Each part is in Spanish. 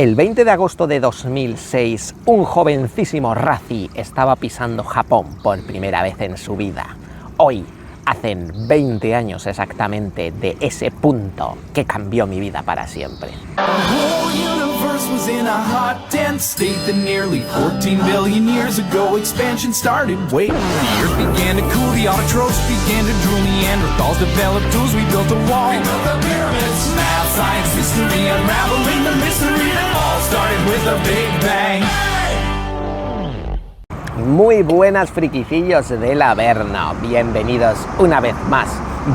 El 20 de agosto de 2006, un jovencísimo Razi estaba pisando Japón por primera vez en su vida. Hoy, hacen 20 años exactamente de ese punto que cambió mi vida para siempre. Was in a hot, dense state that nearly 14 billion years ago expansion started. Wait, the earth began to cool, the autotrophs began to drool, Neanderthals developed tools, we built a wall. We built the pyramids, math, science, history, unraveling the mystery that all started with a Big Bang. Muy buenas friquicillos del Averno, bienvenidos una vez más,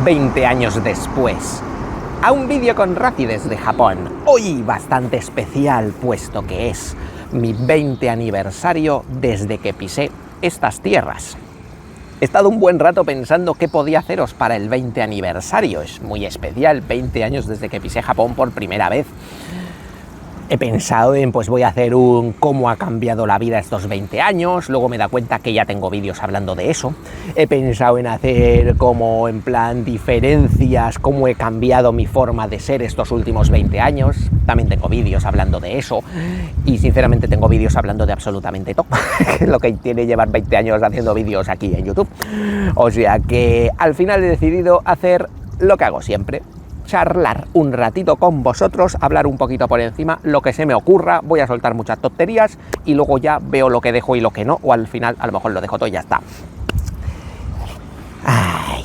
20 años después, a un vídeo con Razi desde Japón, hoy bastante especial puesto que es mi 20 aniversario desde que pisé estas tierras. He estado un buen rato pensando qué podía haceros para el 20 aniversario, es muy especial, 20 años desde que pisé Japón por primera vez. He pensado en, pues voy a hacer un cómo ha cambiado la vida estos 20 años, luego me da cuenta que ya tengo vídeos hablando de eso. He pensado en hacer como en plan diferencias, cómo he cambiado mi forma de ser estos últimos 20 años. También tengo vídeos hablando de eso y sinceramente tengo vídeos hablando de absolutamente todo, que es lo que tiene llevar 20 años haciendo vídeos aquí en YouTube. O sea que al final he decidido hacer lo que hago siempre. Charlar un ratito con vosotros, hablar un poquito por encima, lo que se me ocurra, voy a soltar muchas tonterías y luego ya veo lo que dejo y lo que no, o al final a lo mejor lo dejo todo y ya está. Ay,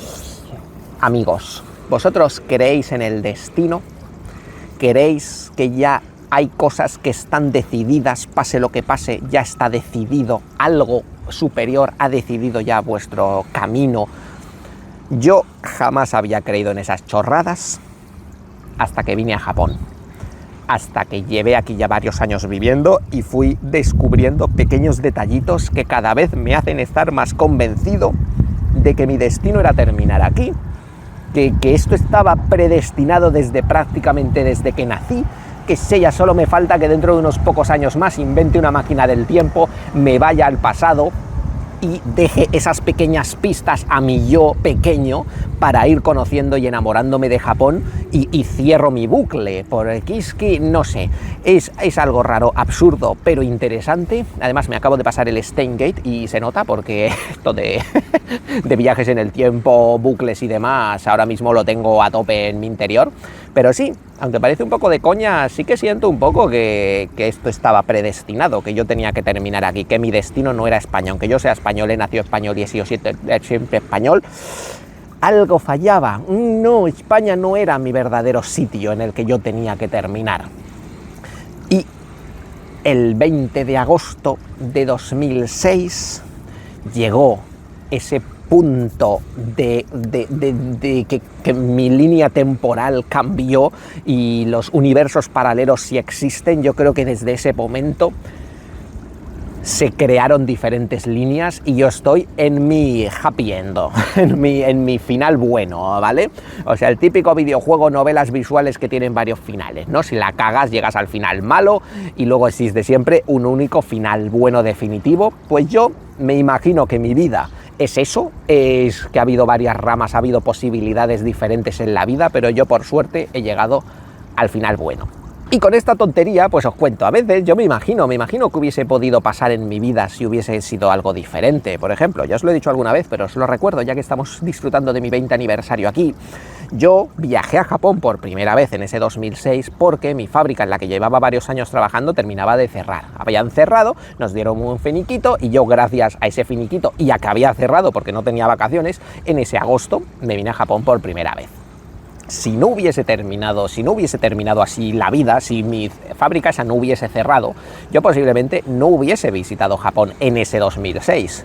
amigos, ¿vosotros creéis en el destino? ¿Creéis que ya hay cosas que están decididas, pase lo que pase, ya está decidido, algo superior ha decidido ya vuestro camino? Yo jamás había creído en esas chorradas hasta que vine a Japón, hasta que llevé aquí ya varios años viviendo y fui descubriendo pequeños detallitos que cada vez me hacen estar más convencido de que mi destino era terminar aquí, que esto estaba predestinado prácticamente desde que nací, que sé, ya solo me falta que dentro de unos pocos años más invente una máquina del tiempo, me vaya al pasado y deje esas pequeñas pistas a mi yo pequeño para ir conociendo y enamorándome de Japón y cierro mi bucle, porque es que, no sé, es algo raro, absurdo, pero interesante. Además me acabo de pasar el Steingate y se nota porque esto de viajes en el tiempo, bucles y demás, ahora mismo lo tengo a tope en mi interior, pero sí, aunque parece un poco de coña, sí que siento un poco que esto estaba predestinado, que yo tenía que terminar aquí, que mi destino no era España, aunque yo sea español, he nacido español y he sido siempre español, algo fallaba. No, España no era mi verdadero sitio en el que yo tenía que terminar. Y el 20 de agosto de 2006 llegó ese punto de que mi línea temporal cambió y los universos paralelos sí existen. Yo creo que desde ese momento se crearon diferentes líneas y yo estoy en mi happy end, en mi final bueno, ¿vale? O sea, el típico videojuego, novelas visuales que tienen varios finales, ¿no? Si la cagas, llegas al final malo y luego existe siempre un único final bueno definitivo. Pues yo me imagino que mi vida es eso, es que ha habido varias ramas, ha habido posibilidades diferentes en la vida, pero yo por suerte he llegado al final bueno. Y con esta tontería, pues os cuento, a veces yo me imagino que hubiese podido pasar en mi vida si hubiese sido algo diferente. Por ejemplo, ya os lo he dicho alguna vez, pero os lo recuerdo ya que estamos disfrutando de mi 20 aniversario aquí. Yo viajé a Japón por primera vez en ese 2006 porque mi fábrica en la que llevaba varios años trabajando terminaba de cerrar. Habían cerrado, nos dieron un finiquito y yo gracias a ese finiquito y a que había cerrado porque no tenía vacaciones, en ese agosto me vine a Japón por primera vez. Si no hubiese terminado así la vida, si mi fábrica esa no hubiese cerrado, yo posiblemente no hubiese visitado Japón en ese 2006.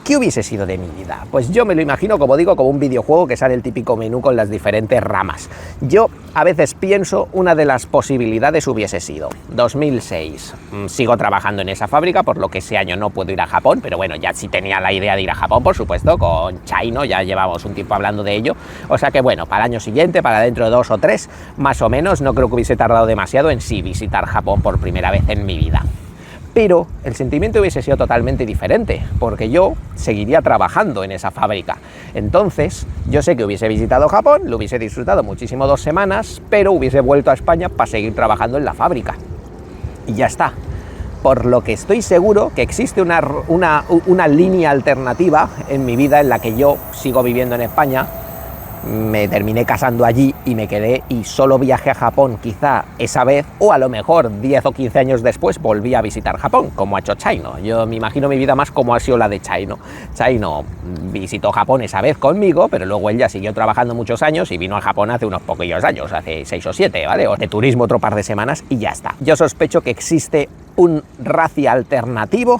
¿Qué hubiese sido de mi vida? Pues yo me lo imagino, como digo, como un videojuego que sale el típico menú con las diferentes ramas. Yo a veces pienso, una de las posibilidades hubiese sido 2006. Sigo trabajando en esa fábrica, por lo que ese año no puedo ir a Japón, pero bueno, ya sí tenía la idea de ir a Japón, por supuesto, con Chaino, ya llevamos un tiempo hablando de ello. O sea que bueno, para el año siguiente, para dentro de 2 o 3, más o menos, no creo que hubiese tardado demasiado en sí visitar Japón por primera vez en mi vida. Pero el sentimiento hubiese sido totalmente diferente, porque yo seguiría trabajando en esa fábrica. Entonces, yo sé que hubiese visitado Japón, lo hubiese disfrutado muchísimo 2 semanas, pero hubiese vuelto a España para seguir trabajando en la fábrica. y ya está. Por lo que estoy seguro que existe una línea alternativa en mi vida en la que yo sigo viviendo en España, me terminé casando allí y me quedé y solo viajé a Japón quizá esa vez, o a lo mejor 10 o 15 años después volví a visitar Japón, como ha hecho Chaino. Yo me imagino mi vida más como ha sido la de Chaino. Chaino visitó Japón esa vez conmigo, pero luego él ya siguió trabajando muchos años y vino a Japón hace unos poquillos años, hace 6 o 7, ¿vale? O de turismo otro par de semanas y ya está. Yo sospecho que existe un Razi alternativo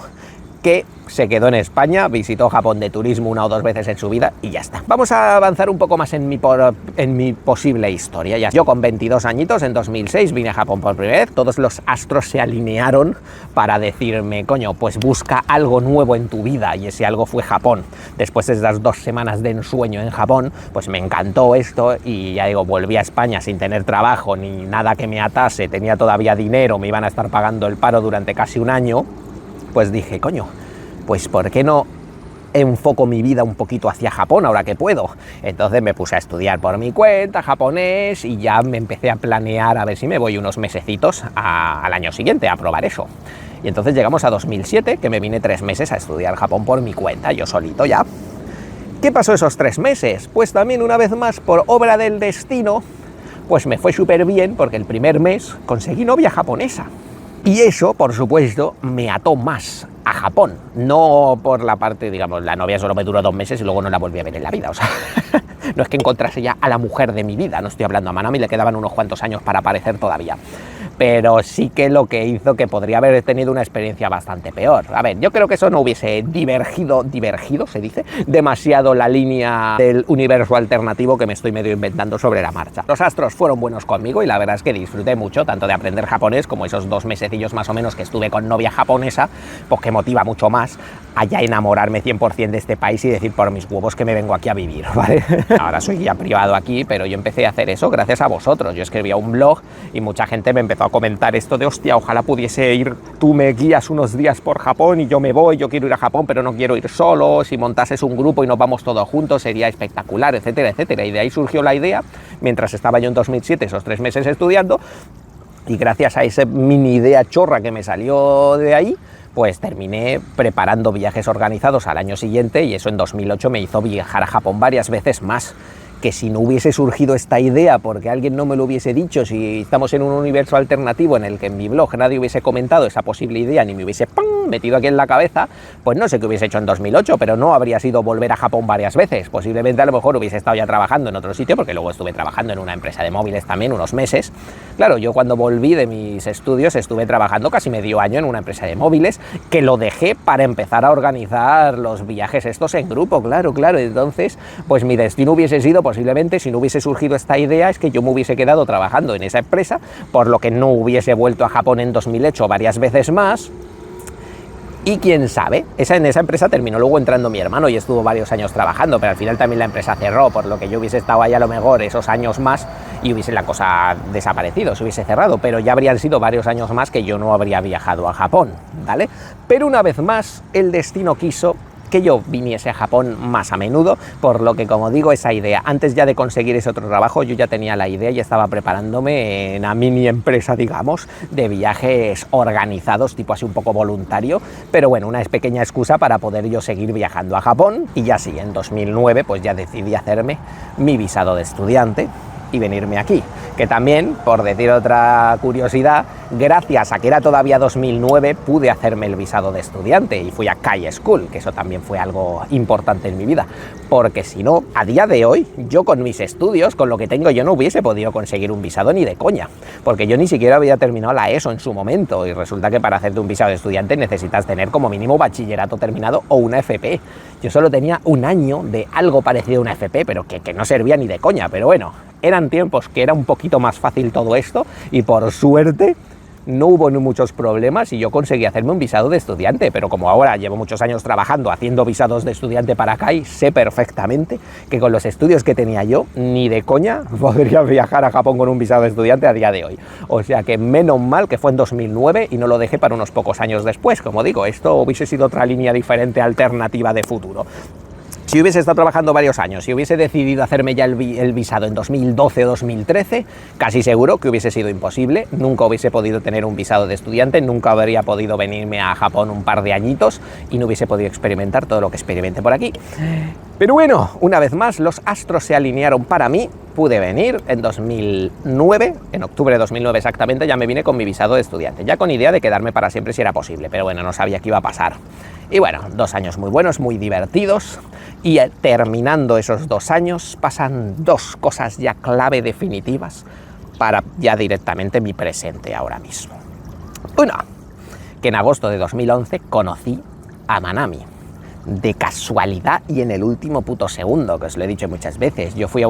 que se quedó en España, visitó Japón de turismo 1 o 2 veces en su vida y ya está. Vamos a avanzar un poco más en mi posible historia. Yo con 22 añitos, en 2006, vine a Japón por primera vez. Todos los astros se alinearon para decirme, coño, pues busca algo nuevo en tu vida, y ese algo fue Japón. Después de esas 2 semanas de ensueño en Japón, pues me encantó esto y ya digo, volví a España sin tener trabajo ni nada que me atase, tenía todavía dinero, me iban a estar pagando el paro durante casi un año. Pues dije, coño, pues ¿por qué no enfoco mi vida un poquito hacia Japón ahora que puedo? Entonces me puse a estudiar por mi cuenta japonés y ya me empecé a planear a ver si me voy unos mesecitos al año siguiente a probar eso. Y entonces llegamos a 2007, que me vine 3 meses a estudiar Japón por mi cuenta, yo solito ya. ¿Qué pasó esos 3 meses? Pues también una vez más, por obra del destino, pues me fue súper bien porque el primer mes conseguí novia japonesa. Y eso, por supuesto, me ató más a Japón. No por la parte, digamos, la novia solo me duró 2 meses y luego no la volví a ver en la vida. O sea, no es que encontrase ya a la mujer de mi vida. No estoy hablando a Manami, le quedaban unos cuantos años para aparecer todavía. Pero sí que lo que hizo que podría haber tenido una experiencia bastante peor. A ver, yo creo que eso no hubiese divergido, se dice, demasiado la línea del universo alternativo que me estoy medio inventando sobre la marcha. Los astros fueron buenos conmigo y la verdad es que disfruté mucho, tanto de aprender japonés como esos 2 mesecillos más o menos que estuve con novia japonesa, pues que motiva mucho más a ya enamorarme 100% de este país y decir por mis huevos que me vengo aquí a vivir, ¿vale? Ahora soy guía privado aquí, pero yo empecé a hacer eso gracias a vosotros. Yo escribía un blog y mucha gente me empezó a comentar esto de, hostia, ojalá pudiese ir, tú me guías unos días por Japón y yo me voy, yo quiero ir a Japón pero no quiero ir solo, si montases un grupo y nos vamos todos juntos sería espectacular, etcétera, etcétera. Y de ahí surgió la idea, mientras estaba yo en 2007, esos 3 meses estudiando, y gracias a esa mini idea chorra que me salió de ahí, pues terminé preparando viajes organizados al año siguiente, y eso en 2008 me hizo viajar a Japón varias veces más. Que si no hubiese surgido esta idea porque alguien no me lo hubiese dicho, si estamos en un universo alternativo en el que en mi blog nadie hubiese comentado esa posible idea ni me hubiese metido aquí en la cabeza, pues no sé qué hubiese hecho en 2008, pero no habría sido volver a Japón varias veces. Posiblemente a lo mejor hubiese estado ya trabajando en otro sitio, porque luego estuve trabajando en una empresa de móviles también unos meses. Claro, yo cuando volví de mis estudios estuve trabajando casi medio año en una empresa de móviles, que lo dejé para empezar a organizar los viajes estos en grupo, claro. Entonces, pues mi destino hubiese sido, posiblemente, si no hubiese surgido esta idea, es que yo me hubiese quedado trabajando en esa empresa, por lo que no hubiese vuelto a Japón en 2008 varias veces más. Y quién sabe, en esa empresa terminó luego entrando mi hermano y estuvo varios años trabajando, pero al final también la empresa cerró, por lo que yo hubiese estado ahí a lo mejor esos años más y hubiese la cosa desaparecido, se hubiese cerrado, pero ya habrían sido varios años más que yo no habría viajado a Japón, ¿vale? Pero una vez más, el destino quiso que yo viniese a Japón más a menudo, por lo que, como digo, esa idea, antes ya de conseguir ese otro trabajo, yo ya tenía la idea y estaba preparándome en una mini empresa, digamos, de viajes organizados, tipo así un poco voluntario, pero bueno, una pequeña excusa para poder yo seguir viajando a Japón. Y ya sí, en 2009 pues ya decidí hacerme mi visado de estudiante y venirme aquí, que también, por decir otra curiosidad, gracias a que era todavía 2009, pude hacerme el visado de estudiante y fui a Kai School, que eso también fue algo importante en mi vida, porque si no, a día de hoy, yo con mis estudios, con lo que tengo, yo no hubiese podido conseguir un visado ni de coña, porque yo ni siquiera había terminado la ESO en su momento, y resulta que para hacerte un visado de estudiante necesitas tener como mínimo bachillerato terminado o una FP. Yo solo tenía un año de algo parecido a una FP, pero que no servía ni de coña, pero bueno, eran tiempos que era un poquito más fácil todo esto y por suerte no hubo ni muchos problemas y yo conseguí hacerme un visado de estudiante, pero como ahora llevo muchos años trabajando haciendo visados de estudiante para Kai, sé perfectamente que con los estudios que tenía yo, ni de coña podría viajar a Japón con un visado de estudiante a día de hoy. O sea que menos mal que fue en 2009 y no lo dejé para unos pocos años después. Como digo, esto hubiese sido otra línea diferente, alternativa de futuro. Si hubiese estado trabajando varios años y hubiese decidido hacerme ya el visado en 2012 o 2013, casi seguro que hubiese sido imposible, nunca hubiese podido tener un visado de estudiante, nunca habría podido venirme a Japón un par de añitos y no hubiese podido experimentar todo lo que experimenté por aquí. Pero bueno, una vez más, los astros se alinearon para mí, pude venir en 2009, en octubre de 2009 exactamente, ya me vine con mi visado de estudiante, ya con idea de quedarme para siempre si era posible, pero bueno, no sabía qué iba a pasar. Y bueno, 2 años muy buenos, muy divertidos, y terminando esos 2 años pasan 2 cosas ya clave definitivas para ya directamente mi presente ahora mismo. Una, que en agosto de 2011 conocí a Manami. De casualidad y en el último puto segundo, que os lo he dicho muchas veces. Yo fui a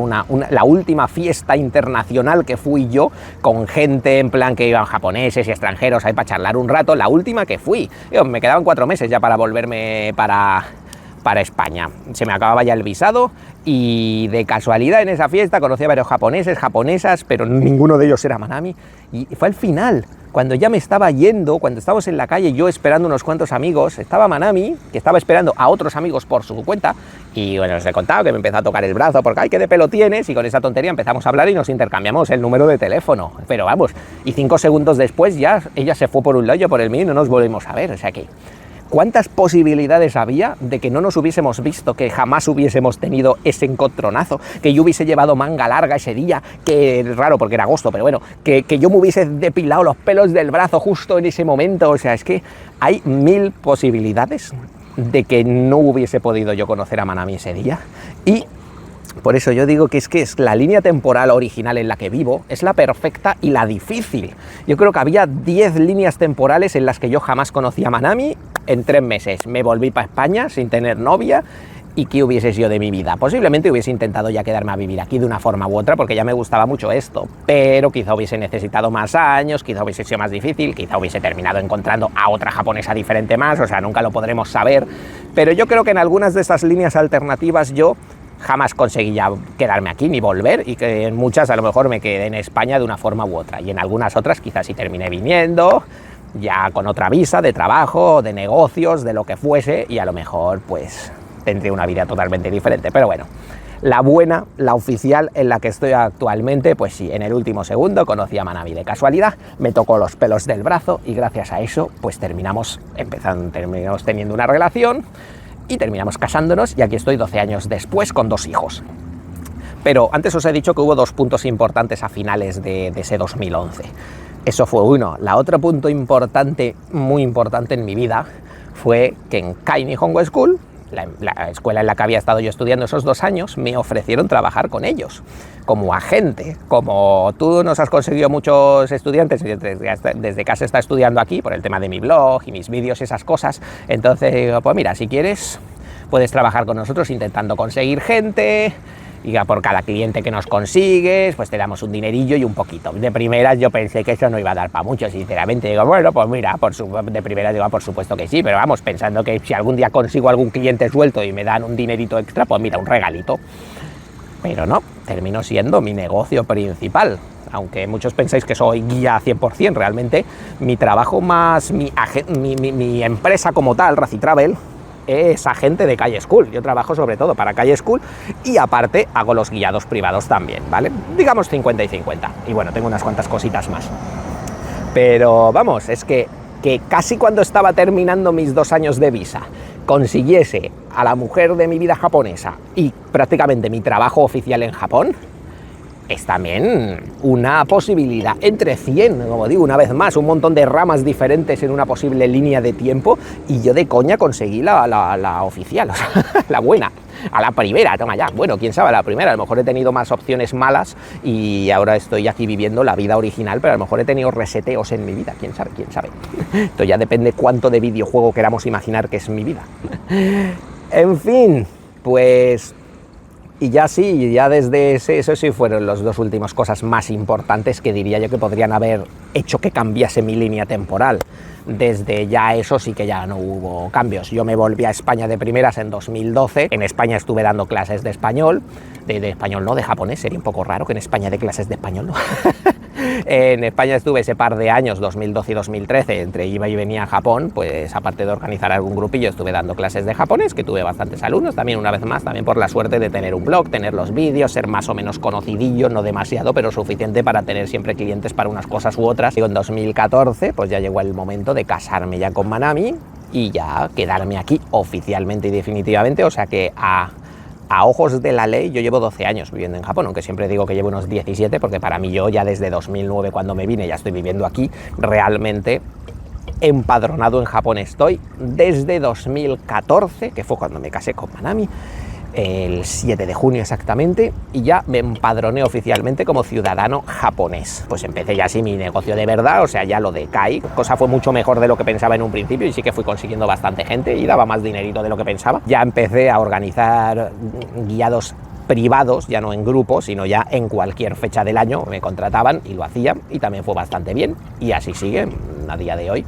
la última fiesta internacional que fui yo, con gente en plan que iban japoneses y extranjeros ahí para charlar un rato, la última que fui. Me quedaban 4 meses ya para volverme para España. Se me acababa ya el visado y de casualidad en esa fiesta conocí a varios japoneses, japonesas, pero ninguno de ellos era Manami. Y fue al final, cuando ya me estaba yendo, cuando estábamos en la calle, yo esperando unos cuantos amigos, estaba Manami, que estaba esperando a otros amigos por su cuenta, y bueno, os he contado que me empezó a tocar el brazo, porque ¡ay, qué de pelo tienes! Y con esa tontería empezamos a hablar y nos intercambiamos el número de teléfono. Pero vamos, y 5 segundos después ya ella se fue por un lado, yo por el mío, y no nos volvimos a ver, o sea que... ¿Cuántas posibilidades había de que no nos hubiésemos visto, que jamás hubiésemos tenido ese encontronazo, que yo hubiese llevado manga larga ese día, que raro porque era agosto, pero bueno, que yo me hubiese depilado los pelos del brazo justo en ese momento? O sea, es que hay 1000 posibilidades de que no hubiese podido yo conocer a Manami ese día, y por eso yo digo que es la línea temporal original en la que vivo, es la perfecta y la difícil. Yo creo que había 10 líneas temporales en las que yo jamás conocí a Manami en 3 meses. Me volví para España sin tener novia, y ¿qué hubiese sido de mi vida? Posiblemente hubiese intentado ya quedarme a vivir aquí de una forma u otra, porque ya me gustaba mucho esto, pero quizá hubiese necesitado más años, quizá hubiese sido más difícil, quizá hubiese terminado encontrando a otra japonesa diferente más, o sea, nunca lo podremos saber, pero yo creo que en algunas de estas líneas alternativas yo jamás conseguí ya quedarme aquí ni volver, y que en muchas a lo mejor me quedé en España de una forma u otra, y en algunas otras quizás sí terminé viniendo ya con otra visa de trabajo, de negocios, de lo que fuese, y a lo mejor pues tendré una vida totalmente diferente. Pero bueno, la buena, la oficial en la que estoy actualmente, pues sí, en el último segundo conocí a Manami de casualidad, me tocó los pelos del brazo y gracias a eso pues terminamos teniendo una relación y terminamos casándonos, y aquí estoy 12 años después con 2 hijos. Pero antes os he dicho que hubo 2 puntos importantes a finales de ese 2011. Eso fue uno. La otro punto importante, muy importante en mi vida, fue que en Kai Nihongo School, la escuela en la que había estado yo estudiando esos 2 años, me ofrecieron trabajar con ellos como agente. Como tú nos has conseguido muchos estudiantes desde que has estado estudiando aquí por el tema de mi blog y mis vídeos y esas cosas, entonces digo, pues mira, si quieres puedes trabajar con nosotros intentando conseguir gente, y por cada cliente que nos consigues, pues te damos un dinerillo y un poquito. De primeras yo pensé que eso no iba a dar para mucho, sinceramente. Digo, bueno, pues mira, de primeras digo, por supuesto que sí, pero vamos, pensando que si algún día consigo algún cliente suelto y me dan un dinerito extra, pues mira, un regalito. Pero no, terminó siendo mi negocio principal. Aunque muchos pensáis que soy guía 100%, realmente mi trabajo más, mi empresa como tal, Razi Travel, es agente de Kai School. Yo trabajo sobre todo para Kai School y aparte hago los guiados privados también, ¿vale? Digamos 50 y 50. Y bueno, tengo unas cuantas cositas más. Pero vamos, es que casi cuando estaba terminando mis 2 años de visa consiguiese a la mujer de mi vida japonesa y prácticamente mi trabajo oficial en Japón, es también una posibilidad entre 100, como digo, una vez más, un montón de ramas diferentes en una posible línea de tiempo, y yo de coña conseguí la oficial, o sea, la buena, a la primera, toma ya. Bueno, quién sabe, a la primera, a lo mejor he tenido más opciones malas y ahora estoy aquí viviendo la vida original, pero a lo mejor he tenido reseteos en mi vida, quién sabe, quién sabe. Esto ya depende cuánto de videojuego queramos imaginar que es mi vida. En fin, pues... Y ya sí, ya desde eso sí fueron las 2 últimas cosas más importantes que diría yo que podrían haber hecho que cambiase mi línea temporal. Desde ya eso sí que ya no hubo cambios. Yo me volví a España de primeras en 2012, en España estuve dando clases de español, de español no, de japonés. Sería un poco raro que en España dé clases de español, ¿no? En España estuve ese par de años, 2012 y 2013, entre iba y venía a Japón, pues aparte de organizar algún grupillo, estuve dando clases de japonés, que tuve bastantes alumnos, también una vez más, también por la suerte de tener un blog, tener los vídeos, ser más o menos conocidillo, no demasiado, pero suficiente para tener siempre clientes para unas cosas u otras. Y en 2014, pues ya llegó el momento de casarme ya con Manami y ya quedarme aquí oficialmente y definitivamente, o sea que a ojos de la ley, yo llevo 12 años viviendo en Japón, aunque siempre digo que llevo unos 17, porque para mí yo ya desde 2009, cuando me vine, ya estoy viviendo aquí, realmente empadronado en Japón estoy, desde 2014, que fue cuando me casé con Manami, el 7 de junio exactamente, y ya me empadroné oficialmente como ciudadano japonés. Pues empecé ya así mi negocio de verdad, o sea, ya lo de Kai, cosa fue mucho mejor de lo que pensaba en un principio y sí que fui consiguiendo bastante gente y daba más dinerito de lo que pensaba. Ya empecé a organizar guiados privados, ya no en grupo, sino ya en cualquier fecha del año me contrataban y lo hacía y también fue bastante bien y así sigue a día de hoy.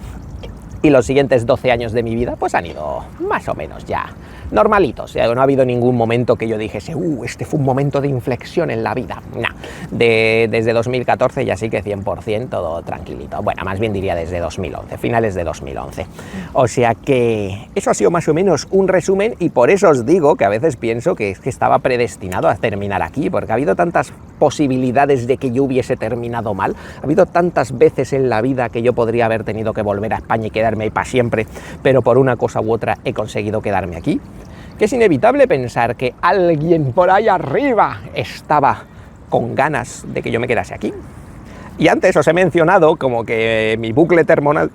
Y los siguientes 12 años de mi vida pues han ido más o menos ya normalitos. No ha habido ningún momento que yo dijese, este fue un momento de inflexión en la vida. No, desde 2014 ya sí que 100% todo tranquilito. Bueno, más bien diría desde 2011, finales de 2011. O sea que eso ha sido más o menos un resumen y por eso os digo que a veces pienso que es que estaba predestinado a terminar aquí, porque ha habido tantas posibilidades de que yo hubiese terminado mal, ha habido tantas veces en la vida que yo podría haber tenido que volver a España y quedarme ahí para siempre, pero por una cosa u otra he conseguido quedarme aquí, que es inevitable pensar que alguien por ahí arriba estaba con ganas de que yo me quedase aquí. Y antes os he mencionado como que mi bucle temporal,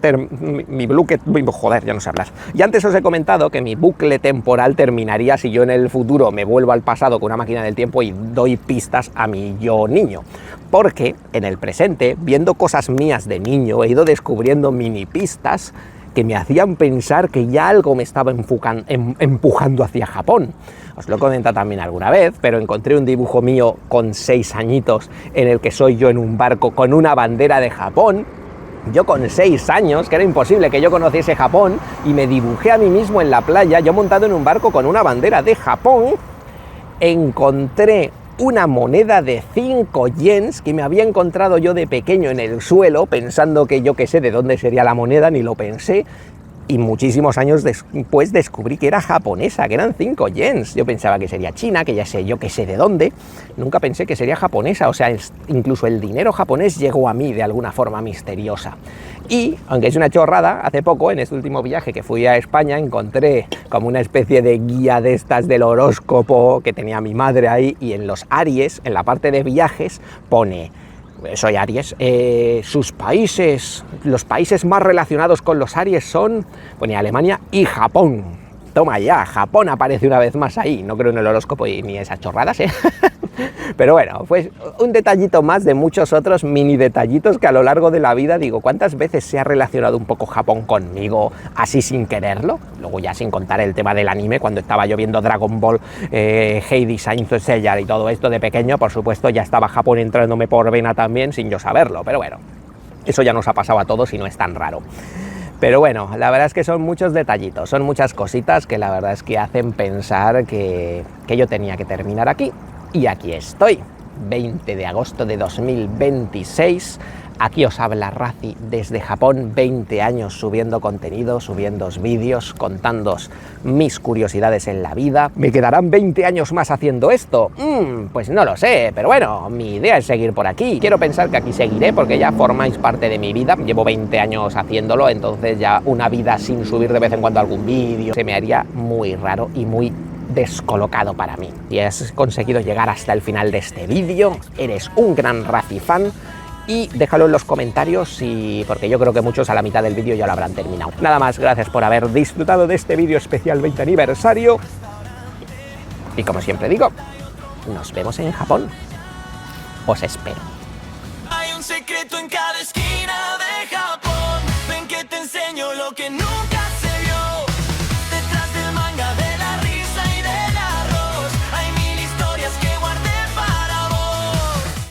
Y antes os he comentado que mi bucle temporal terminaría si yo en el futuro me vuelvo al pasado con una máquina del tiempo y doy pistas a mi yo niño. Porque en el presente, viendo cosas mías de niño, he ido descubriendo mini pistas que me hacían pensar que ya algo me estaba empujando hacia Japón. Os lo he comentado también alguna vez, pero encontré un dibujo mío con 6 añitos en el que soy yo en un barco con una bandera de Japón. Yo con 6 años, que era imposible que yo conociese Japón, y me dibujé a mí mismo en la playa, yo montado en un barco con una bandera de Japón. Encontré una moneda de 5 yens que me había encontrado yo de pequeño en el suelo, pensando que yo qué sé de dónde sería la moneda, ni lo pensé, y muchísimos años después descubrí que era japonesa, que eran 5 yens. Yo pensaba que sería china, que ya sé yo qué sé de dónde, nunca pensé que sería japonesa, o sea, incluso el dinero japonés llegó a mí de alguna forma misteriosa. Y, aunque es una chorrada, hace poco, en este último viaje que fui a España, encontré como una especie de guía de estas del horóscopo que tenía mi madre ahí, y en los Aries, en la parte de viajes, pone: soy Aries, sus países, los países más relacionados con los Aries son, ponía Alemania y Japón. Toma ya, Japón aparece una vez más ahí, no creo en el horóscopo ni esas chorradas, ¿eh? Pero bueno, pues un detallito más de muchos otros mini detallitos que a lo largo de la vida digo, ¿cuántas veces se ha relacionado un poco Japón conmigo así sin quererlo? Luego ya sin contar el tema del anime, cuando estaba yo viendo Dragon Ball, Heidi, Saint Seiya y todo esto de pequeño, por supuesto ya estaba Japón entrándome por vena también sin yo saberlo, pero bueno, eso ya nos ha pasado a todos y no es tan raro. Pero bueno, la verdad es que son muchos detallitos, son muchas cositas que la verdad es que hacen pensar que yo tenía que terminar aquí. Y aquí estoy, 20 de agosto de 2026, aquí os habla Razi desde Japón, 20 años subiendo contenido, subiendo vídeos, contándoos mis curiosidades en la vida. ¿Me quedarán 20 años más haciendo esto? Pues no lo sé, pero bueno, mi idea es seguir por aquí. Quiero pensar que aquí seguiré porque ya formáis parte de mi vida, llevo 20 años haciéndolo, entonces ya una vida sin subir de vez en cuando algún vídeo se me haría muy raro y muy descolocado para mí. Si has conseguido llegar hasta el final de este vídeo, eres un gran Razi fan, y déjalo en los comentarios, porque yo creo que muchos a la mitad del vídeo ya lo habrán terminado. Nada más, gracias por haber disfrutado de este vídeo especial 20 aniversario, y como siempre digo, nos vemos en Japón. Os espero. Hay un secreto en cada esquina.